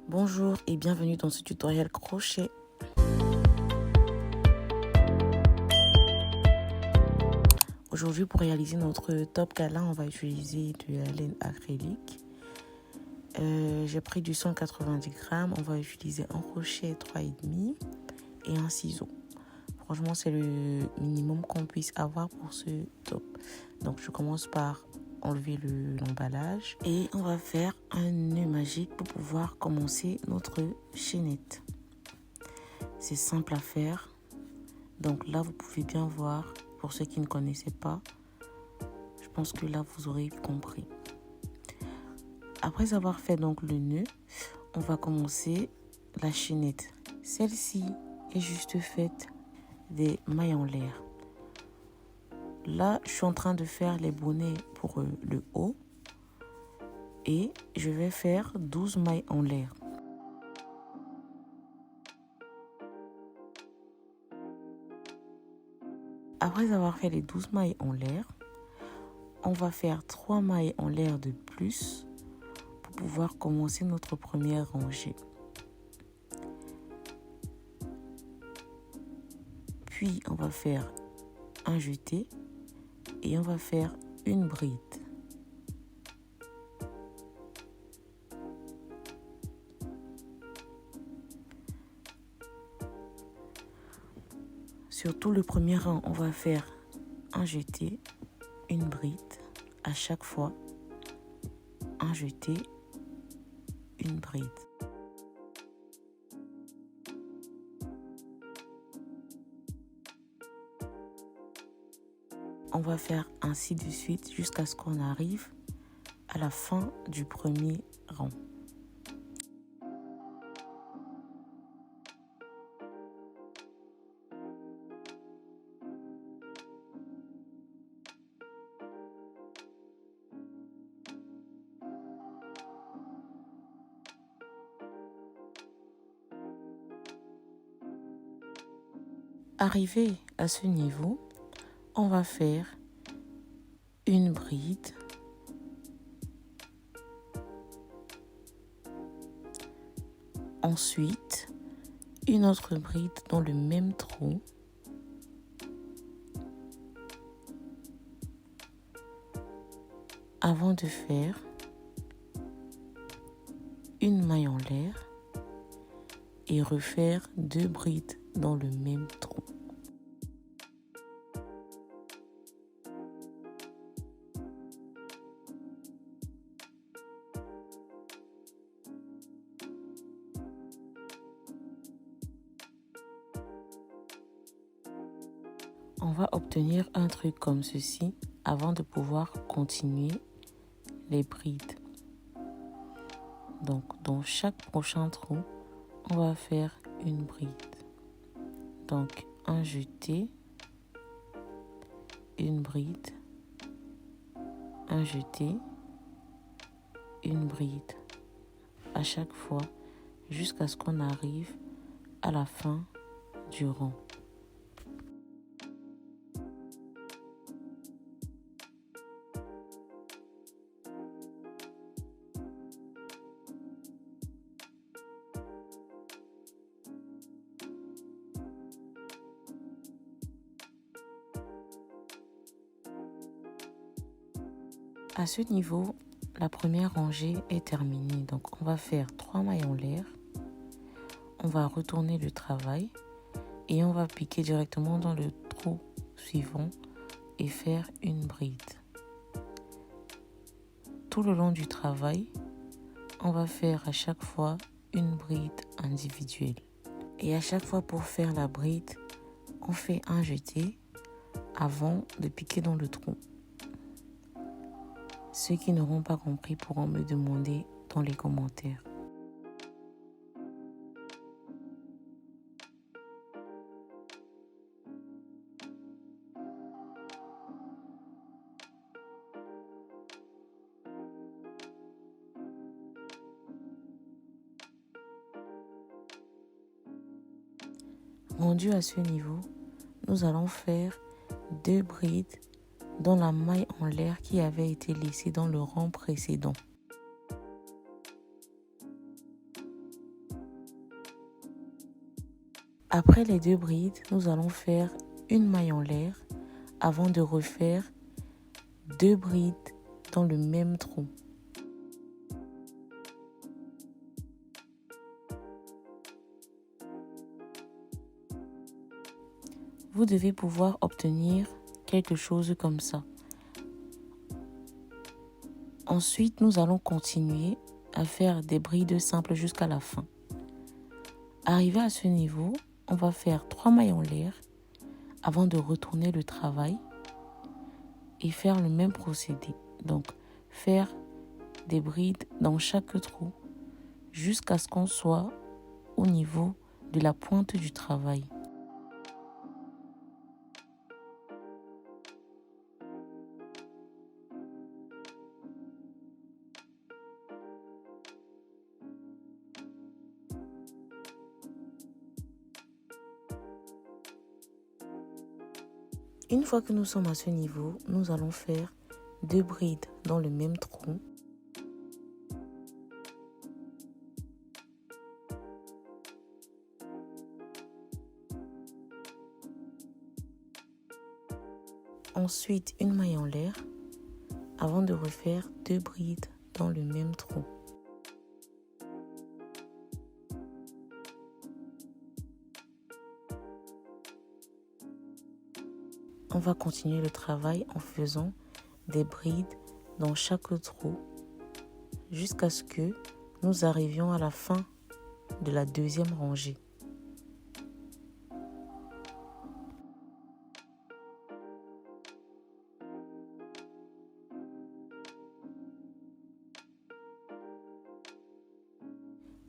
Bonjour et bienvenue dans ce tutoriel crochet. Aujourd'hui, pour réaliser notre top gala, on va utiliser de la laine acrylique. J'ai pris du 190 grammes. On va utiliser un crochet 3,5 et un ciseau. Franchement, c'est le minimum qu'on puisse avoir pour ce top. Donc, je commence par enlever l'emballage et on va faire un nœud magique pour pouvoir commencer notre chaînette. C'est simple à faire. Donc là, vous pouvez bien voir, pour ceux qui ne connaissaient pas, je pense que là, vous aurez compris. Après avoir fait donc le nœud, on va commencer la chaînette. Celle-ci est juste faite des mailles en l'air. Là, je suis en train de faire les bonnets pour le haut et je vais faire 12 mailles en l'air. Après avoir fait les 12 mailles en l'air, on va faire 3 mailles en l'air de plus pour pouvoir commencer notre première rangée. Puis, on va faire un jeté et on va faire une bride. Sur tout le premier rang, on va faire un jeté, une bride à chaque fois, un jeté, une bride. On va faire ainsi de suite jusqu'à ce qu'on arrive à la fin du premier rang. Arrivé à ce niveau, on va faire une bride, ensuite une autre bride dans le même trou, avant de faire une maille en l'air et refaire 2 brides dans le même trou. On va obtenir un truc comme ceci avant de pouvoir continuer les brides. Donc, dans chaque prochain trou, on va faire une bride. Donc, un jeté, une bride, un jeté, une bride. À chaque fois, jusqu'à ce qu'on arrive à la fin du rang. À ce niveau, la première rangée est terminée. Donc, on va faire 3 mailles en l'air. On va retourner le travail et on va piquer directement dans le trou suivant et faire une bride. Tout le long du travail, on va faire à chaque fois une bride individuelle. Et à chaque fois pour faire la bride, on fait un jeté avant de piquer dans le trou. Ceux qui n'auront pas compris pourront me demander dans les commentaires. Rendu à ce niveau, nous allons faire 2 brides dans la maille en l'air qui avait été laissée dans le rang précédent. Après les 2 brides, nous allons faire une maille en l'air avant de refaire 2 brides dans le même trou. Vous devez pouvoir obtenir quelque chose comme ça. Ensuite, nous allons continuer à faire des brides simples jusqu'à la fin. Arrivé à ce niveau, on va faire 3 mailles en l'air avant de retourner le travail et faire le même procédé. Donc, faire des brides dans chaque trou jusqu'à ce qu'on soit au niveau de la pointe du travail. Une fois que nous sommes à ce niveau, nous allons faire 2 brides dans le même trou. Ensuite, une maille en l'air avant de refaire 2 brides dans le même trou. On va continuer le travail en faisant des brides dans chaque trou jusqu'à ce que nous arrivions à la fin de la 2e rangée.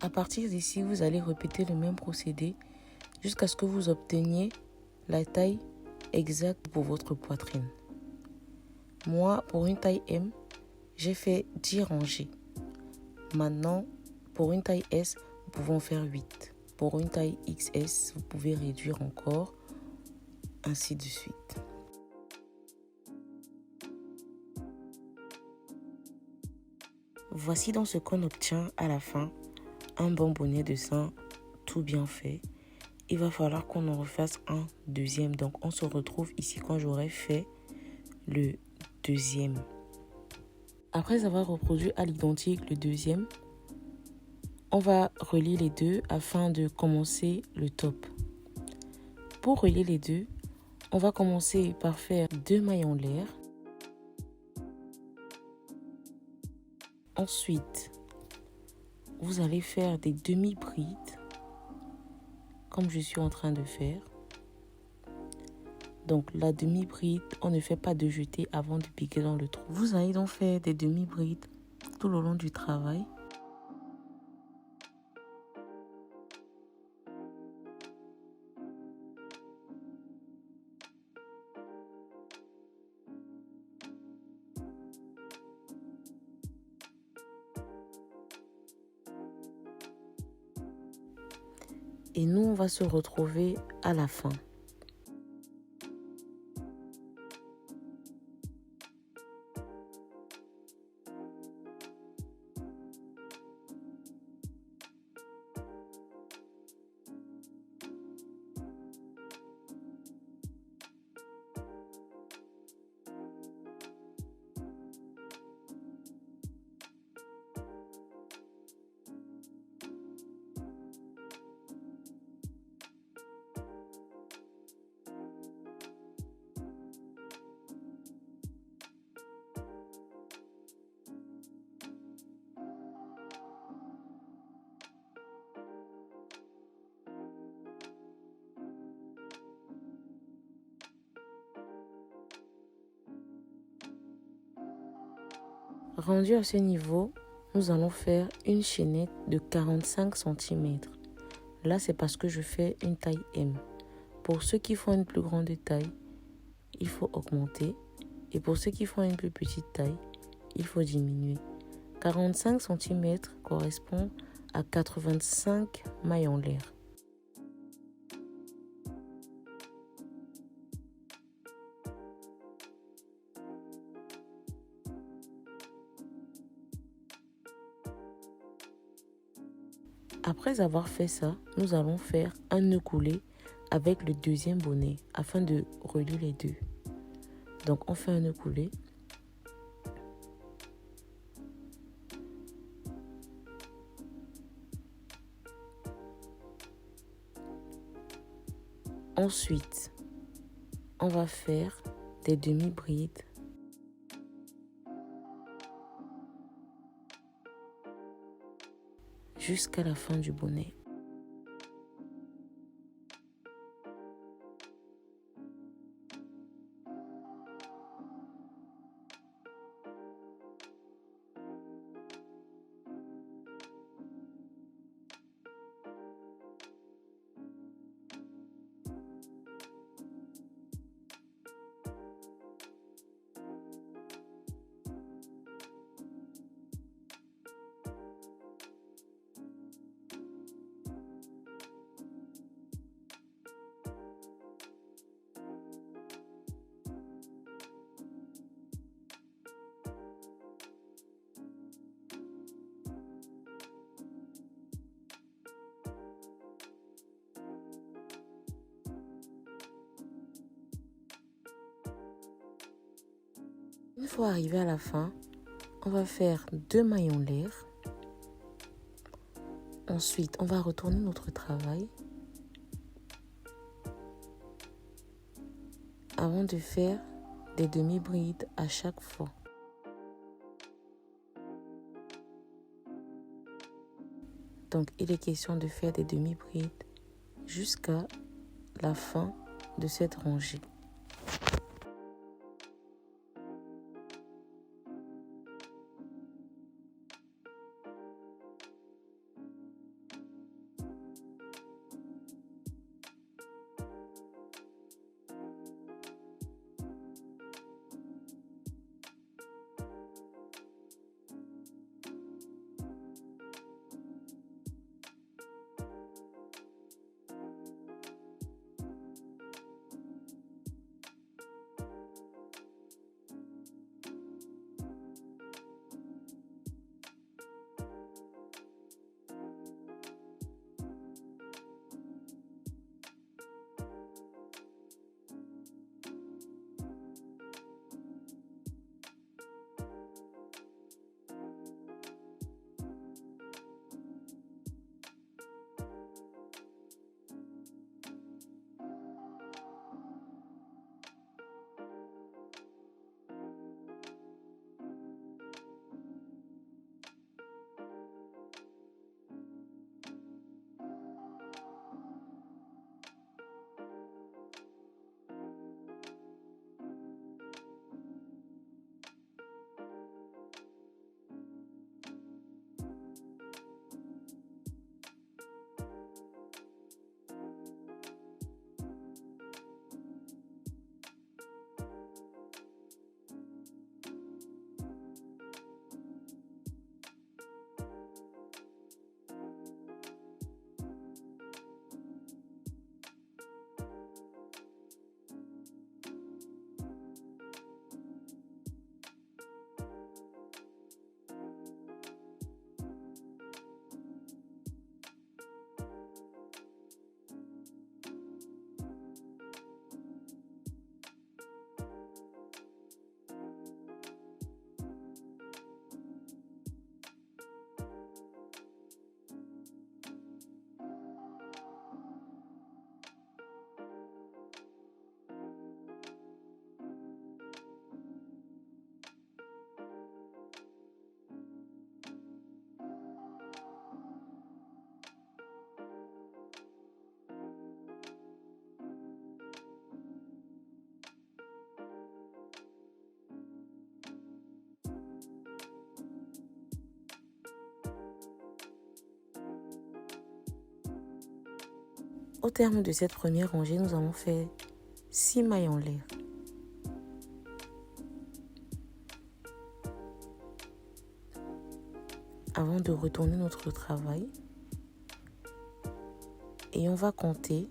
À partir d'ici, vous allez répéter le même procédé jusqu'à ce que vous obteniez la taille exacte pour votre poitrine. Moi, pour une taille M, j'ai fait 10 rangées. Maintenant, pour une taille S, nous pouvons faire 8. Pour une taille XS, vous pouvez réduire encore, ainsi de suite. Voici donc ce qu'on obtient à la fin. Un bon bonnet de sein tout bien fait. Il va falloir qu'on en refasse un deuxième. Donc, on se retrouve ici quand j'aurai fait le deuxième. Après avoir reproduit à l'identique le deuxième, on va relier les deux afin de commencer le top. Pour relier les deux, on va commencer par faire 2 mailles en l'air. Ensuite, vous allez faire des demi-brides, comme je suis en train de faire. Donc la demi-bride, on ne fait pas de jeté avant de piquer dans le trou. Vous allez donc faire des demi-brides tout le long du travail. Et nous, on va se retrouver à la fin. Rendu à ce niveau, nous allons faire une chaînette de 45 cm. Là, c'est parce que je fais une taille M. Pour ceux qui font une plus grande taille, il faut augmenter. Et pour ceux qui font une plus petite taille, il faut diminuer. 45 cm correspond à 85 mailles en l'air. Après avoir fait ça, nous allons faire un nœud coulé avec le deuxième bonnet afin de relier les deux. Donc on fait un nœud coulé. Ensuite, on va faire des demi-brides jusqu'à la fin du bonnet. Une fois arrivé à la fin, on va faire 2 maillons l'air. Ensuite, on va retourner notre travail avant de faire des demi-brides à chaque fois. Donc, il est question de faire des demi-brides jusqu'à la fin de cette rangée. Au terme de cette première rangée, nous allons faire 6 mailles en l'air. Avant de retourner notre travail, et on va compter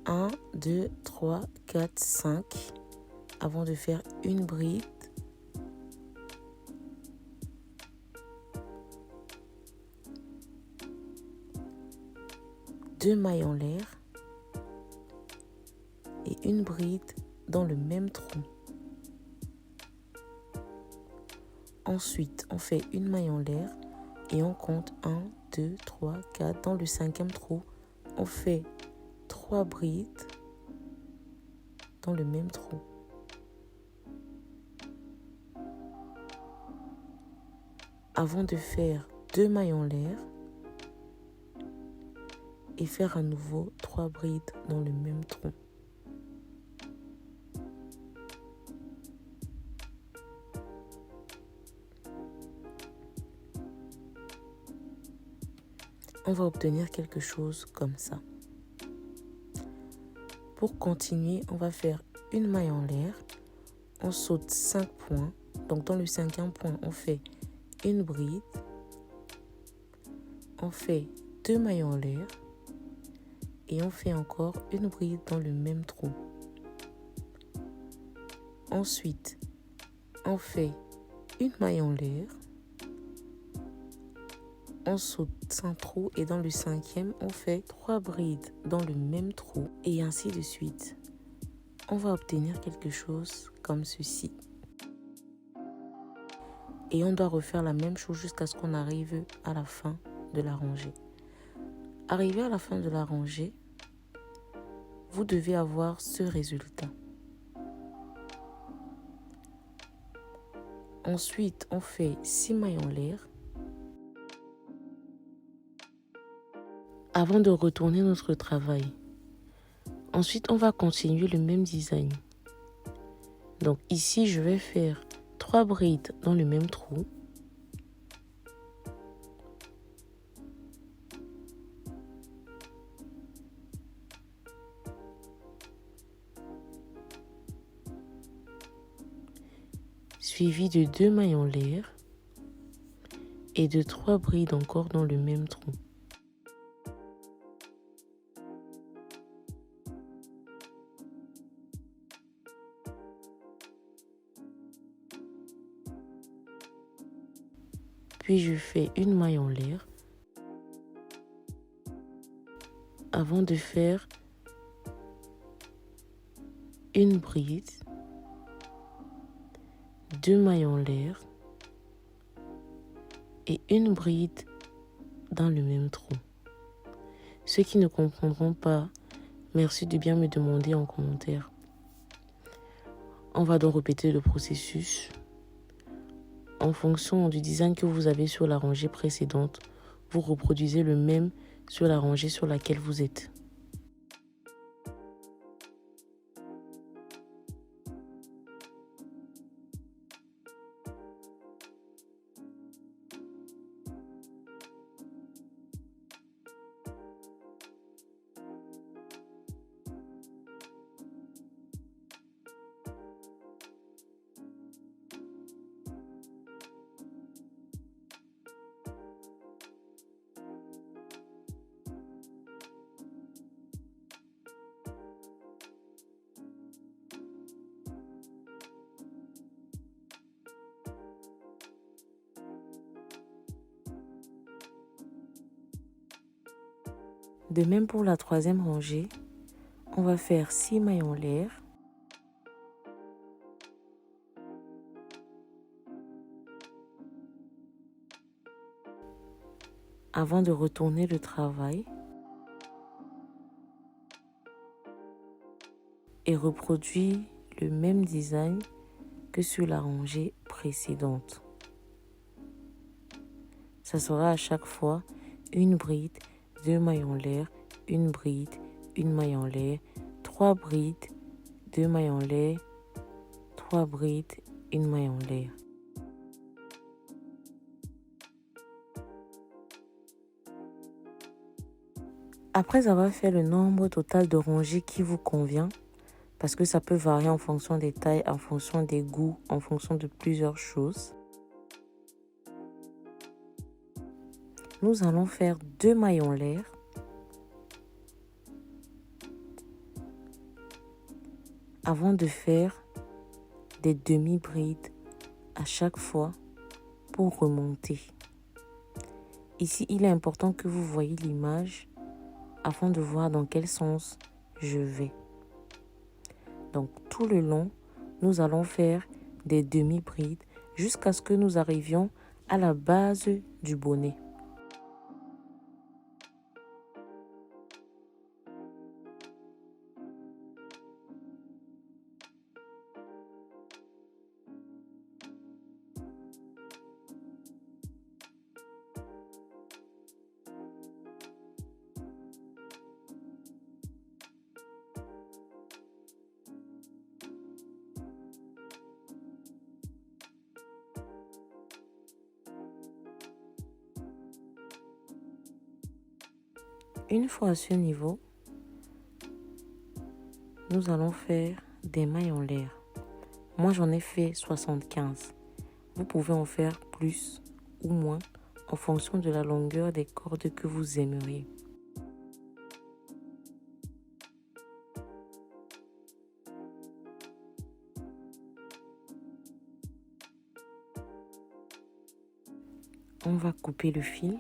1, 2, 3, 4, 5 avant de faire une bride. 2 mailles en l'air et une bride dans le même trou. Ensuite, on fait une maille en l'air et on compte 1, 2, 3, 4. Dans le 5e trou, on fait 3 brides dans le même trou. Avant de faire 2 mailles en l'air et faire à nouveau 3 brides dans le même trou. On va obtenir quelque chose comme ça. Pour continuer, on va faire une maille en l'air. On saute 5 points. Donc dans le 5e point, on fait une bride. On fait 2 mailles en l'air. Et on fait encore une bride dans le même trou. Ensuite, on fait une maille en l'air. On saute 5 trous et dans le 5e, on fait 3 brides dans le même trou et ainsi de suite. On va obtenir quelque chose comme ceci. Et on doit refaire la même chose jusqu'à ce qu'on arrive à la fin de la rangée. Arrivé à la fin de la rangée, vous devez avoir ce résultat. Ensuite, on fait 6 mailles en l'air. Avant de retourner notre travail. Ensuite, on va continuer le même design. Donc ici, je vais faire 3 brides dans le même trou. Suivi de 2 mailles en l'air et de 3 brides encore dans le même trou. Puis je fais une maille en l'air avant de faire une bride, 2 mailles en l'air et une bride dans le même trou. Ceux qui ne comprendront pas, merci de bien me demander en commentaire. On va donc répéter le processus. En fonction du design que vous avez sur la rangée précédente, vous reproduisez le même sur la rangée sur laquelle vous êtes. De même pour la 3e rangée, on va faire 6 mailles en l'air. Avant de retourner le travail et reproduire le même design que sur la rangée précédente. Ça sera à chaque fois une bride, 2 mailles en l'air, une bride, une maille en l'air, 3 brides, 2 mailles en l'air, 3 brides, une maille en l'air. Après avoir fait le nombre total de rangées qui vous convient, parce que ça peut varier en fonction des tailles, en fonction des goûts, en fonction de plusieurs choses, nous allons faire 2 mailles en l'air avant de faire des demi-brides à chaque fois pour remonter. Ici, il est important que vous voyez l'image afin de voir dans quel sens je vais. Donc tout le long, nous allons faire des demi-brides jusqu'à ce que nous arrivions à la base du bonnet. Une fois à ce niveau, nous allons faire des mailles en l'air. Moi, j'en ai fait 75. Vous pouvez en faire plus ou moins en fonction de la longueur des cordes que vous aimeriez. On va couper le fil.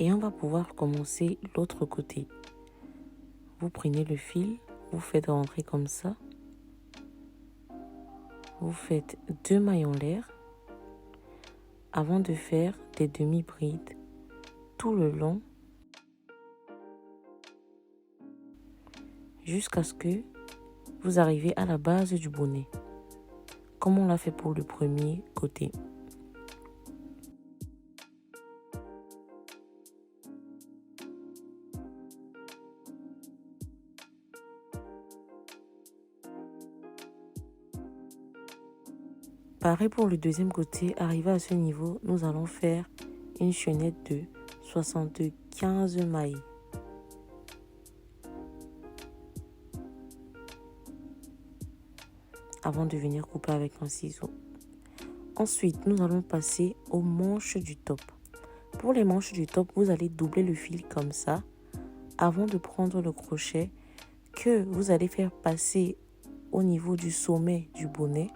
Et on va pouvoir commencer l'autre côté. Vous prenez le fil, vous faites rentrer comme ça. Vous faites 2 mailles en l'air avant de faire des demi-brides tout le long jusqu'à ce que vous arrivez à la base du bonnet, comme on l'a fait pour le premier côté. Pareil pour le deuxième côté, arrivé à ce niveau, nous allons faire une chaînette de 75 mailles. Avant de venir couper avec un ciseau. Ensuite, nous allons passer aux manches du top. Pour les manches du top, vous allez doubler le fil comme ça avant de prendre le crochet que vous allez faire passer au niveau du sommet du bonnet.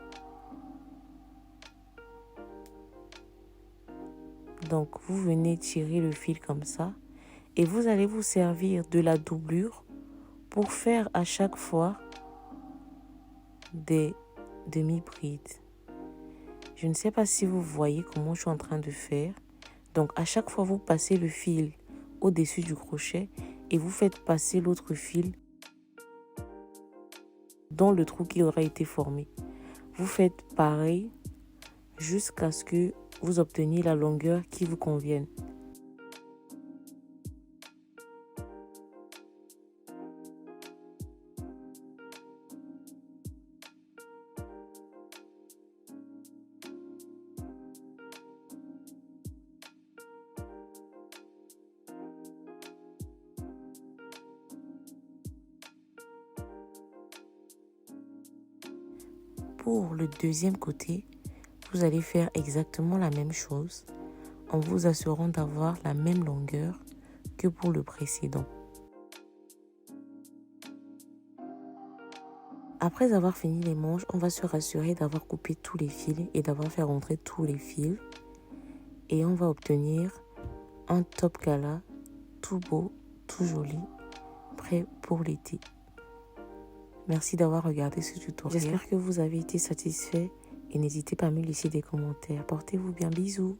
Donc, vous venez tirer le fil comme ça et vous allez vous servir de la doublure pour faire à chaque fois des demi-brides. Je ne sais pas si vous voyez comment je suis en train de faire. Donc, à chaque fois, vous passez le fil au-dessus du crochet et vous faites passer l'autre fil dans le trou qui aura été formé. Vous faites pareil jusqu'à ce que vous obteniez la longueur qui vous convienne. Pour le deuxième côté, vous allez faire exactement la même chose en vous assurant d'avoir la même longueur que pour le précédent. Après avoir fini les manches, on va se rassurer d'avoir coupé tous les fils et d'avoir fait rentrer tous les fils. Et on va obtenir un top gala tout beau, tout joli, prêt pour l'été. Merci d'avoir regardé ce tutoriel. J'espère que vous avez été satisfait et n'hésitez pas à me laisser des commentaires. Portez-vous bien, bisous.